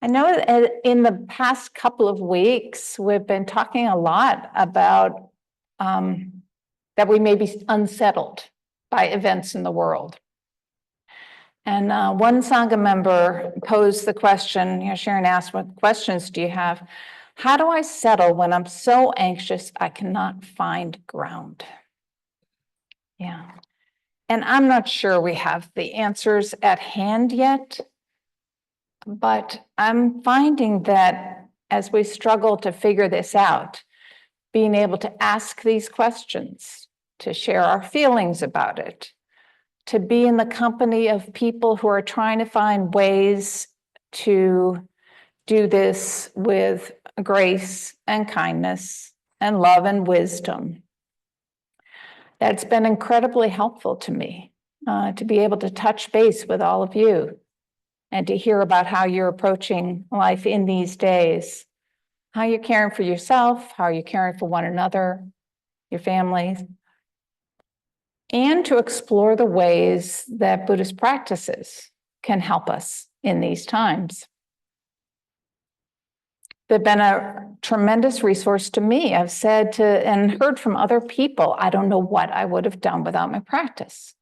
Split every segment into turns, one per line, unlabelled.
I know that in the past couple of weeks, we've been talking a lot about that we may be unsettled by events in the world. And one Sangha member posed the question, Sharon asked, what questions do you have? How do I settle when I'm so anxious I cannot find ground? Yeah. And I'm not sure we have the answers at hand yet, but I'm finding that as we struggle to figure this out, being able to ask these questions, to share our feelings about it, to be in the company of people who are trying to find ways to do this with grace and kindness and love and wisdom. That's been incredibly helpful to me, to be able to touch base with all of you and to hear about how you're approaching life in these days, how you're caring for yourself, how you're caring for one another, your families, and to explore the ways that Buddhist practices can help us in these times. They've been a tremendous resource to me. I've said to and heard from other people, I don't know what I would have done without my practice.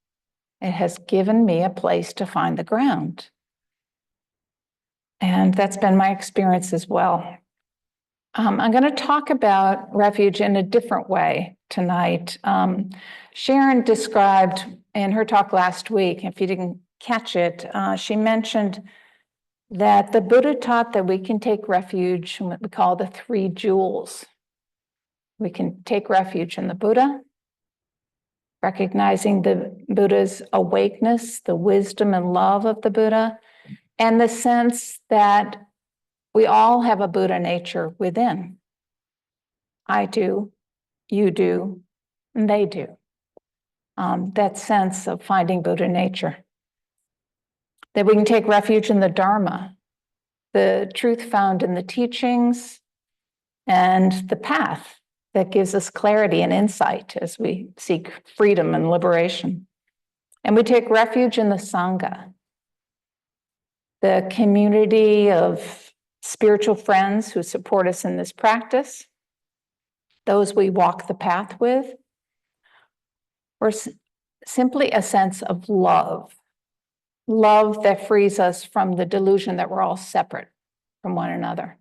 It has given me a place to find the ground. And that's been my experience as well. I'm going to talk about refuge in a different way tonight. Sharon described in her talk last week, if you didn't catch it, she mentioned that the Buddha taught that we can take refuge in what we call the three jewels. We can take refuge in the Buddha, recognizing the Buddha's awakeness, the wisdom and love of the Buddha, and the sense that we all have a Buddha nature within. I do, you do, and they do. That sense of finding Buddha nature. That we can take refuge in the Dharma, the truth found in the teachings, and the path that gives us clarity and insight as we seek freedom and liberation. And we take refuge in the Sangha, the community of spiritual friends who support us in this practice, those we walk the path with, or simply a sense of love that frees us from the delusion that we're all separate from one another.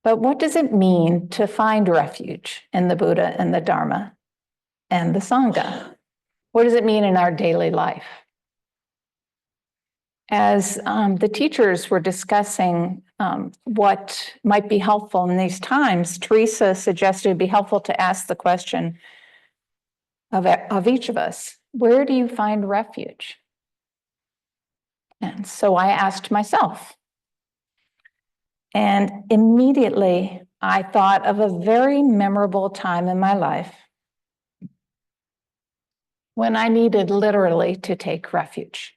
But what does it mean to find refuge in the Buddha and the Dharma and the Sangha? What does it mean in our daily life? As the teachers were discussing what might be helpful in these times, Teresa suggested it'd be helpful to ask the question of each of us, where do you find refuge? And so I asked myself. And immediately I thought of a very memorable time in my life when I needed literally to take refuge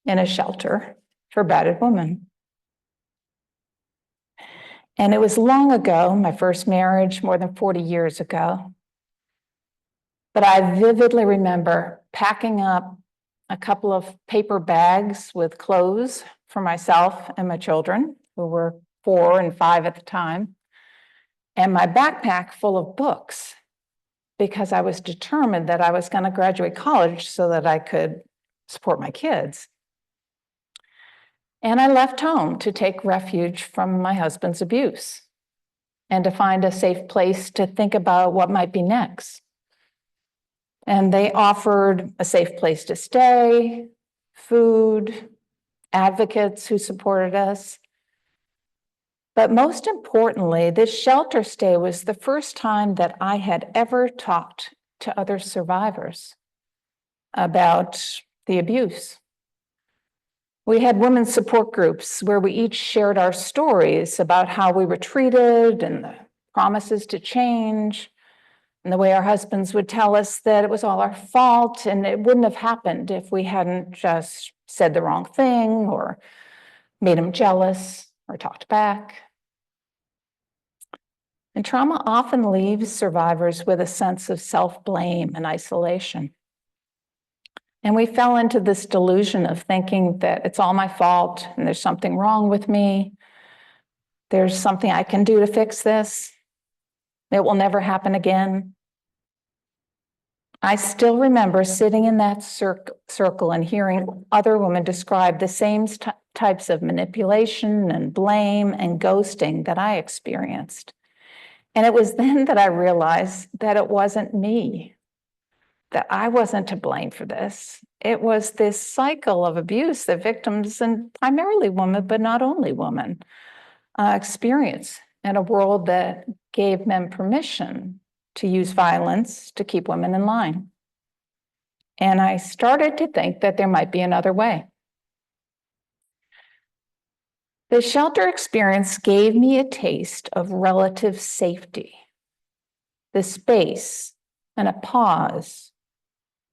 in a shelter for battered women. And it was long ago, my first marriage, more than 40 years ago. But I vividly remember packing up a couple of paper bags with clothes for myself and my children, who were 4 and 5 at the time, and my backpack full of books, because I was determined that I was going to graduate college so that I could support my kids. And I left home to take refuge from my husband's abuse and to find a safe place to think about what might be next. And they offered a safe place to stay, food, advocates who supported us. But most importantly, this shelter stay was the first time that I had ever talked to other survivors about the abuse. We had women's support groups where we each shared our stories about how we were treated and the promises to change, and the way our husbands would tell us that it was all our fault and it wouldn't have happened if we hadn't just said the wrong thing or made them jealous or talked back. And trauma often leaves survivors with a sense of self-blame and isolation. And we fell into this delusion of thinking that it's all my fault and there's something wrong with me. There's something I can do to fix this. It will never happen again. I still remember sitting in that circle and hearing other women describe the same types of manipulation and blame and ghosting that I experienced. And it was then that I realized that it wasn't me, that I wasn't to blame for this. It was this cycle of abuse that victims, and primarily women, but not only women, experience in a world that gave men permission to use violence to keep women in line. And I started to think that there might be another way. The shelter experience gave me a taste of relative safety, the space and a pause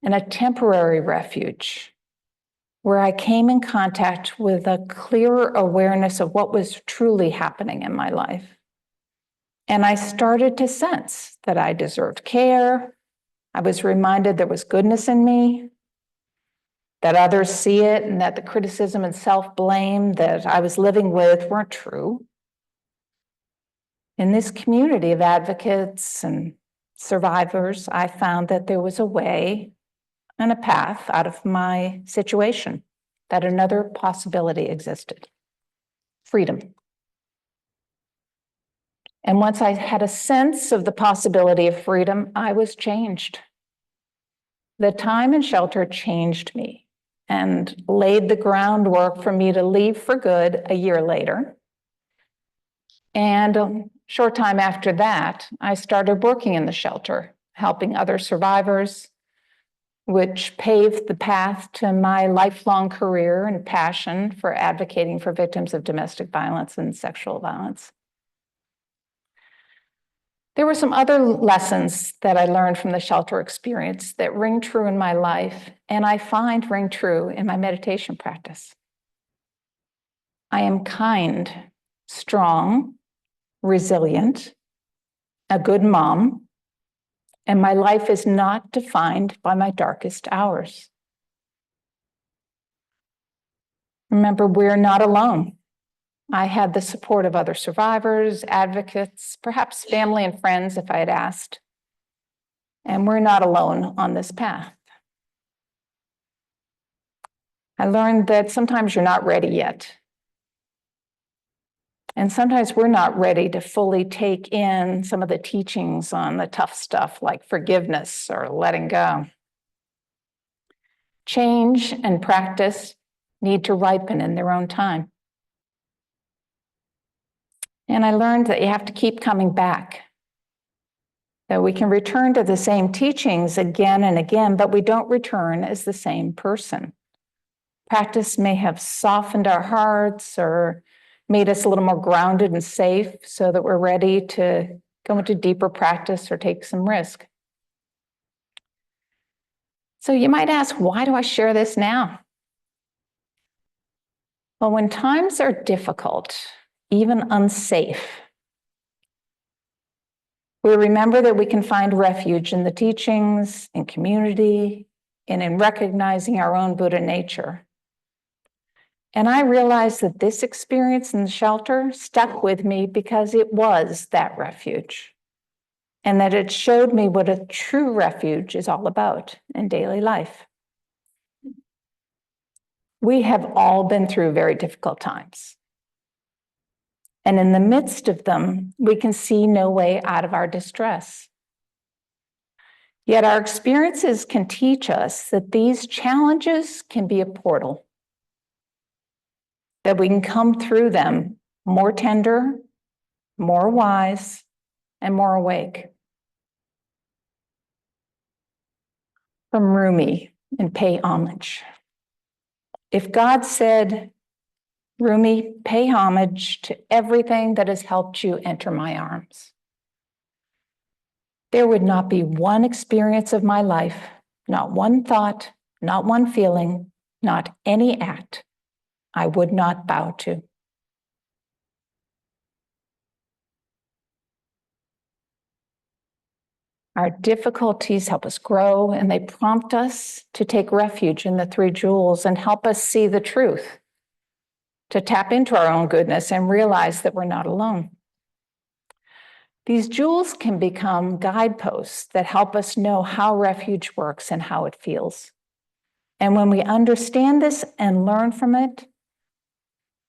and a temporary refuge where I came in contact with a clearer awareness of what was truly happening in my life. And I started to sense that I deserved care. I was reminded there was goodness in me, that others see it, and that the criticism and self-blame that I was living with weren't true. In this community of advocates and survivors, I found that there was a way and a path out of my situation, that another possibility existed: freedom. And once I had a sense of the possibility of freedom, I was changed. The time in shelter changed me and laid the groundwork for me to leave for good a year later. And a short time after that, I started working in the shelter, helping other survivors, which paved the path to my lifelong career and passion for advocating for victims of domestic violence and sexual violence. There were some other lessons that I learned from the shelter experience that ring true in my life, and I find ring true in my meditation practice. I am kind, strong, resilient, a good mom, and my life is not defined by my darkest hours. Remember, we're not alone. I had the support of other survivors, advocates, perhaps family and friends if I had asked. And we're not alone on this path. I learned that sometimes you're not ready yet. And sometimes we're not ready to fully take in some of the teachings on the tough stuff like forgiveness or letting go. Change and practice need to ripen in their own time. And I learned that you have to keep coming back, that we can return to the same teachings again and again, but we don't return as the same person. Practice may have softened our hearts or made us a little more grounded and safe so that we're ready to go into deeper practice or take some risk. So you might ask, why do I share this now? Well, when times are difficult, even unsafe, we remember that we can find refuge in the teachings, in community, and in recognizing our own Buddha nature. And I realized that this experience in the shelter stuck with me because it was that refuge, and that it showed me what a true refuge is all about in daily life. We have all been through very difficult times. And in the midst of them, we can see no way out of our distress. Yet our experiences can teach us that these challenges can be a portal, that we can come through them more tender, more wise, and more awake. From Rumi in Pay Homage. If God said, Rumi, pay homage to everything that has helped you enter my arms, there would not be one experience of my life, not one thought, not one feeling, not any act I would not bow to. Our difficulties help us grow, and they prompt us to take refuge in the three jewels and help us see the truth, to tap into our own goodness and realize that we're not alone. These jewels can become guideposts that help us know how refuge works and how it feels. And when we understand this and learn from it,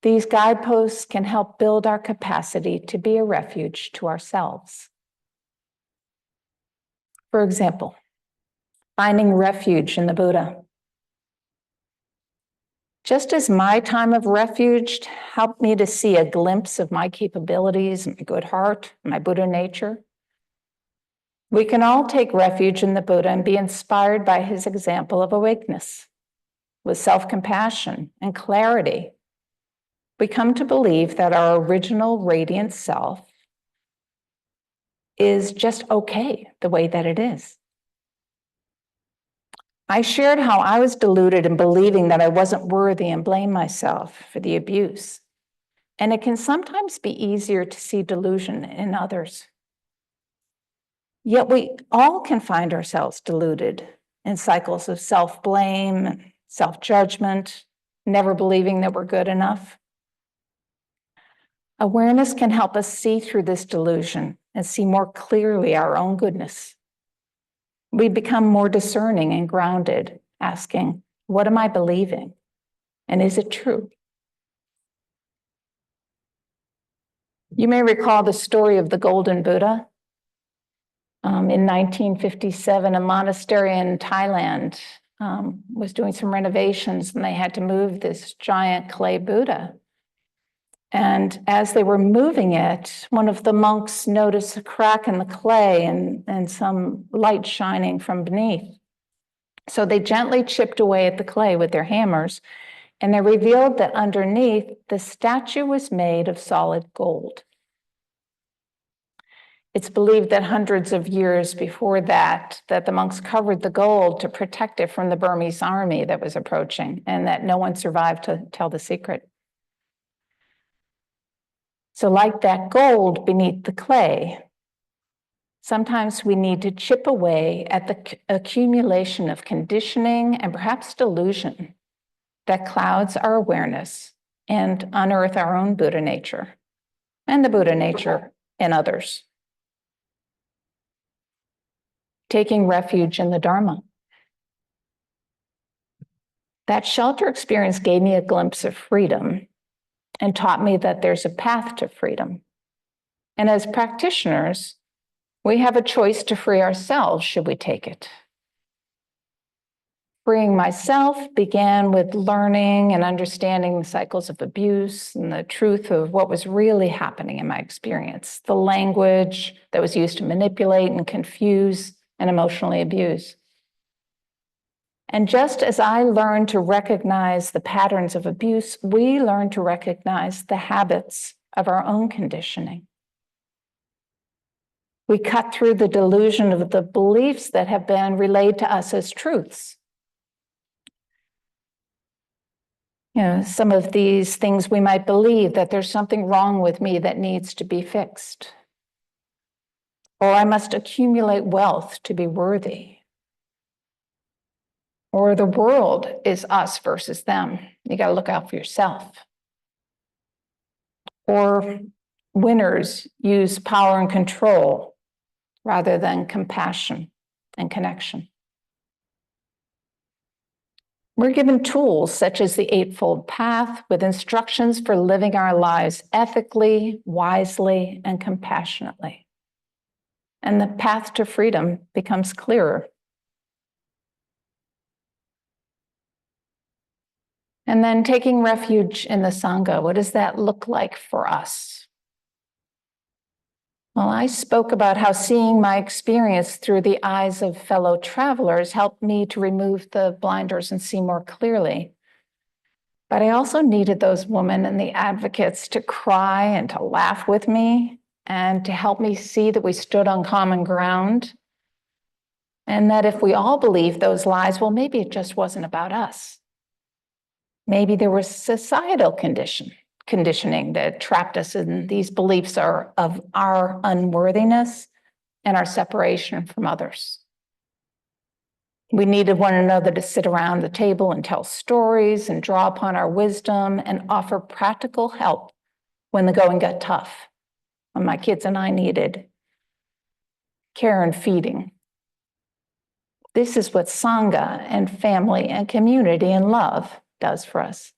these guideposts can help build our capacity to be a refuge to ourselves. For example, finding refuge in the Buddha. Just as my time of refuge helped me to see a glimpse of my capabilities, my good heart, my Buddha nature, we can all take refuge in the Buddha and be inspired by his example of awakeness. With self-compassion and clarity, we come to believe that our original radiant self is just okay the way that it is. I shared how I was deluded in believing that I wasn't worthy and blamed myself for the abuse. And it can sometimes be easier to see delusion in others. Yet we all can find ourselves deluded in cycles of self-blame, self-judgment, never believing that we're good enough. Awareness can help us see through this delusion and see more clearly our own goodness. We become more discerning and grounded, asking, what am I believing? And is it true? You may recall the story of the Golden Buddha. In 1957, a monastery in Thailand was doing some renovations, and they had to move this giant clay Buddha. And as they were moving it, one of the monks noticed a crack in the clay and some light shining from beneath. So they gently chipped away at the clay with their hammers, and they revealed that underneath, the statue was made of solid gold. It's believed that hundreds of years before that the monks covered the gold to protect it from the Burmese army that was approaching, and that no one survived to tell the secret. So like that gold beneath the clay, sometimes we need to chip away at the accumulation of conditioning and perhaps delusion that clouds our awareness and unearth our own Buddha nature and the Buddha nature in others. Taking refuge in the Dharma. That shelter experience gave me a glimpse of freedom and taught me that there's a path to freedom. And as practitioners, we have a choice to free ourselves should we take it. Freeing myself began with learning and understanding the cycles of abuse and the truth of what was really happening in my experience, the language that was used to manipulate and confuse and emotionally abuse. And just as I learned to recognize the patterns of abuse, we learn to recognize the habits of our own conditioning. We cut through the delusion of the beliefs that have been relayed to us as truths. You know, some of these things we might believe that there's something wrong with me that needs to be fixed. Or I must accumulate wealth to be worthy. Or the world is us versus them. You got to look out for yourself. Or winners use power and control rather than compassion and connection. We're given tools such as the Eightfold Path with instructions for living our lives ethically, wisely, and compassionately. And the path to freedom becomes clearer. And then taking refuge in the Sangha, what does that look like for us? Well, I spoke about how seeing my experience through the eyes of fellow travelers helped me to remove the blinders and see more clearly. But I also needed those women and the advocates to cry and to laugh with me and to help me see that we stood on common ground. And that if we all believed those lies, well, maybe it just wasn't about us. Maybe there was societal conditioning that trapped us in these beliefs of our unworthiness and our separation from others. We needed one another to sit around the table and tell stories and draw upon our wisdom and offer practical help when the going got tough, when my kids and I needed care and feeding. This is what Sangha and family and community and love does for us.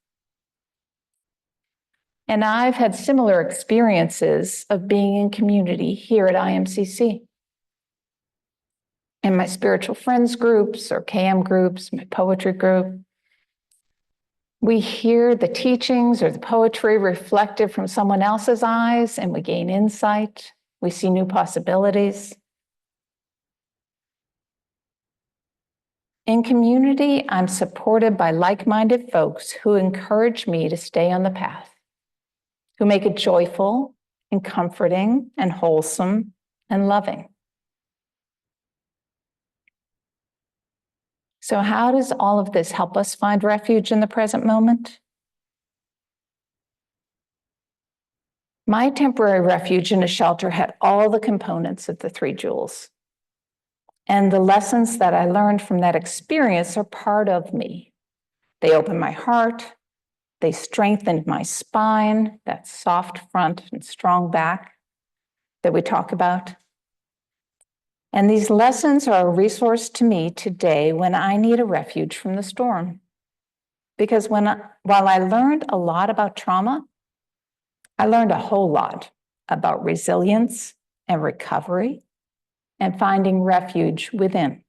And I've had similar experiences of being in community here at IMCC. In my spiritual friends groups or KM groups, my poetry group, we hear the teachings or the poetry reflected from someone else's eyes and we gain insight. We see new possibilities. In community, I'm supported by like-minded folks who encourage me to stay on the path, who make it joyful and comforting and wholesome and loving. So how does all of this help us find refuge in the present moment? My temporary refuge in a shelter had all the components of the three jewels. And the lessons that I learned from that experience are part of me. They opened my heart. They strengthened my spine, that soft front and strong back that we talk about. And these lessons are a resource to me today when I need a refuge from the storm. Because while I learned a lot about trauma, I learned a whole lot about resilience and recovery and finding refuge within.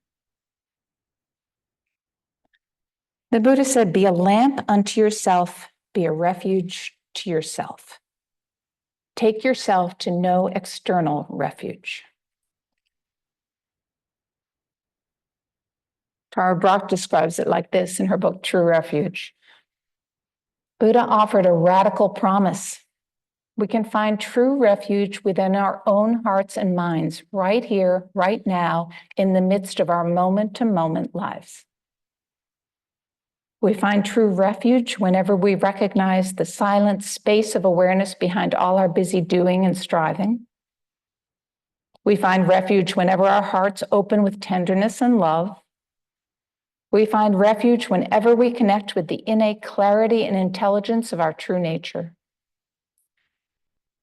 The Buddha said, be a lamp unto yourself, be a refuge to yourself. Take yourself to no external refuge. Brach describes it like this in her book, True Refuge. Buddha offered a radical promise. We can find true refuge within our own hearts and minds, right here, right now, in the midst of our moment-to-moment lives. We find true refuge whenever we recognize the silent space of awareness behind all our busy doing and striving. We find refuge whenever our hearts open with tenderness and love. We find refuge whenever we connect with the innate clarity and intelligence of our true nature.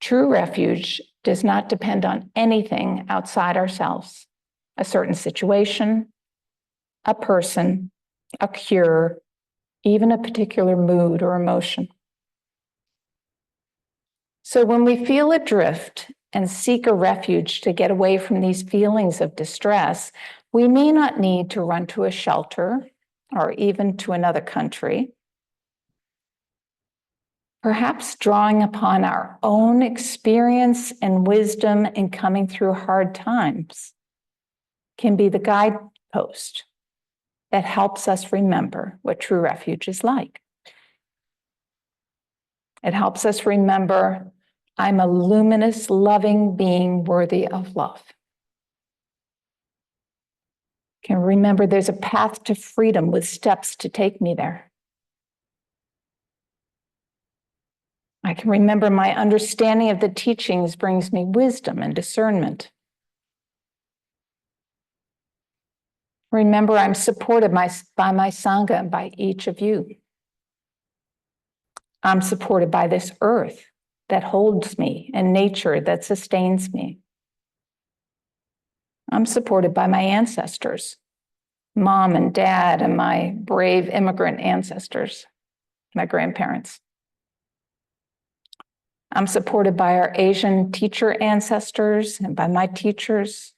True refuge does not depend on anything outside ourselves, a certain situation, a person, a cure, even a particular mood or emotion. So when we feel adrift and seek a refuge to get away from these feelings of distress, we may not need to run to a shelter or even to another country. Perhaps drawing upon our own experience and wisdom in coming through hard times can be the guidepost that helps us remember what true refuge is like. It helps us remember, I'm a luminous, loving being worthy of love. Can remember there's a path to freedom with steps to take me there. I can remember my understanding of the teachings brings me wisdom and discernment. Remember, I'm supported by my Sangha and by each of you. I'm supported by this earth that holds me and nature that sustains me. I'm supported by my ancestors, mom and dad, and my brave immigrant ancestors, my grandparents. I'm supported by our Asian teacher ancestors and by my teachers.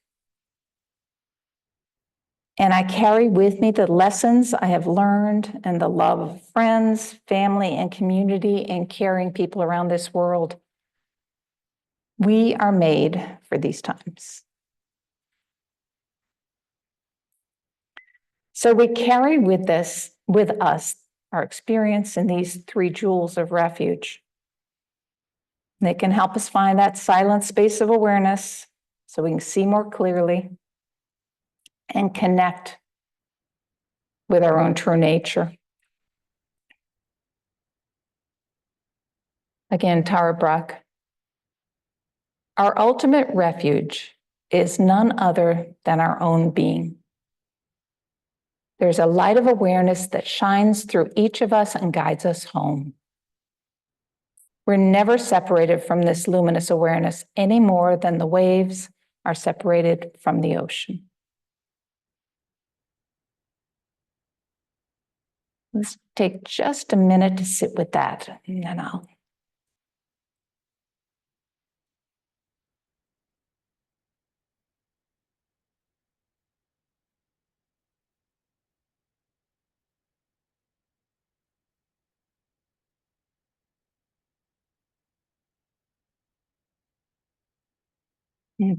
And I carry with me the lessons I have learned and the love of friends, family, and community and caring people around this world. We are made for these times. So we carry with us our experience in these three jewels of refuge. They can help us find that silent space of awareness so we can see more clearly and connect with our own true nature. Again, Brach. Our ultimate refuge is none other than our own being. There's a light of awareness that shines through each of us and guides us home. We're never separated from this luminous awareness any more than the waves are separated from the ocean. Let's take just a minute to sit with that, and then I'll.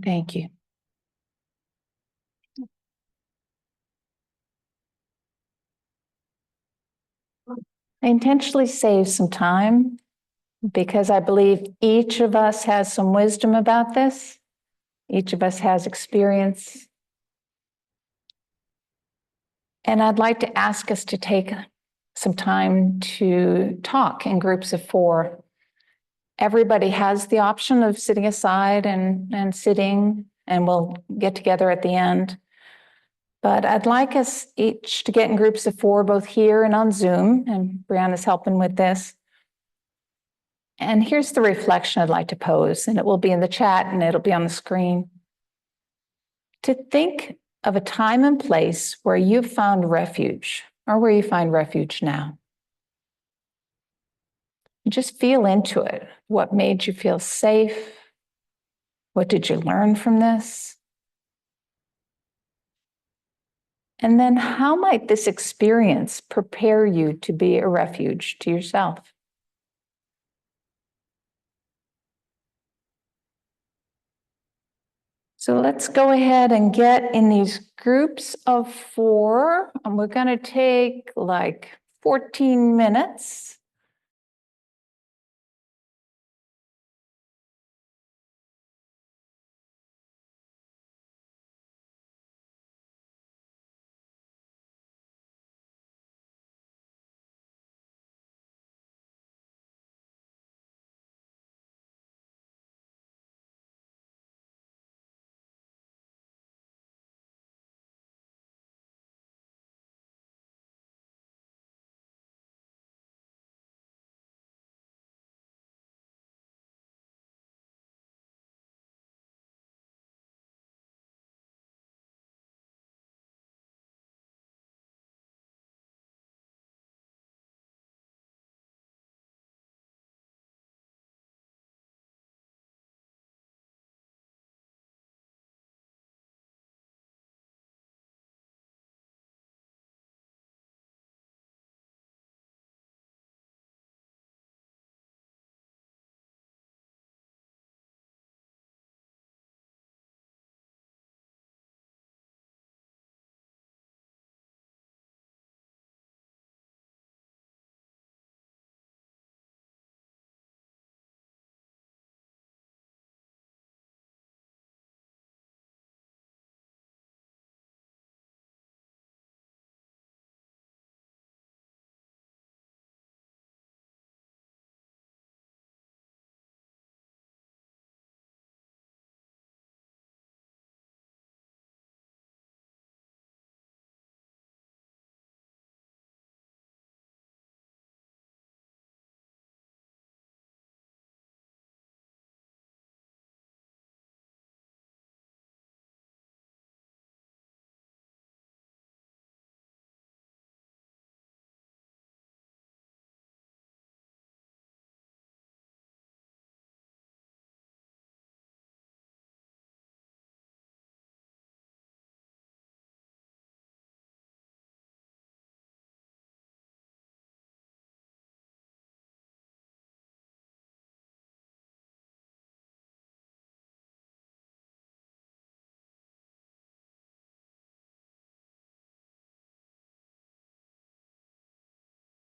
Thank you. I intentionally saved some time because I believe each of us has some wisdom about this. Each of us has experience. And I'd like to ask us to take some time to talk in groups of 4. Everybody has the option of sitting aside and sitting, and we'll get together at the end. But I'd like us each to get in groups of 4, both here and on Zoom, and Brianna's helping with this. And here's the reflection I'd like to pose, and it will be in the chat and it'll be on the screen. To think of a time and place where you've found refuge, or where you find refuge now. Just feel into it. What made you feel safe? What did you learn from this? And then how might this experience prepare you to be a refuge to yourself? So let's go ahead and get in these groups of 4, and we're going to take like 14 minutes.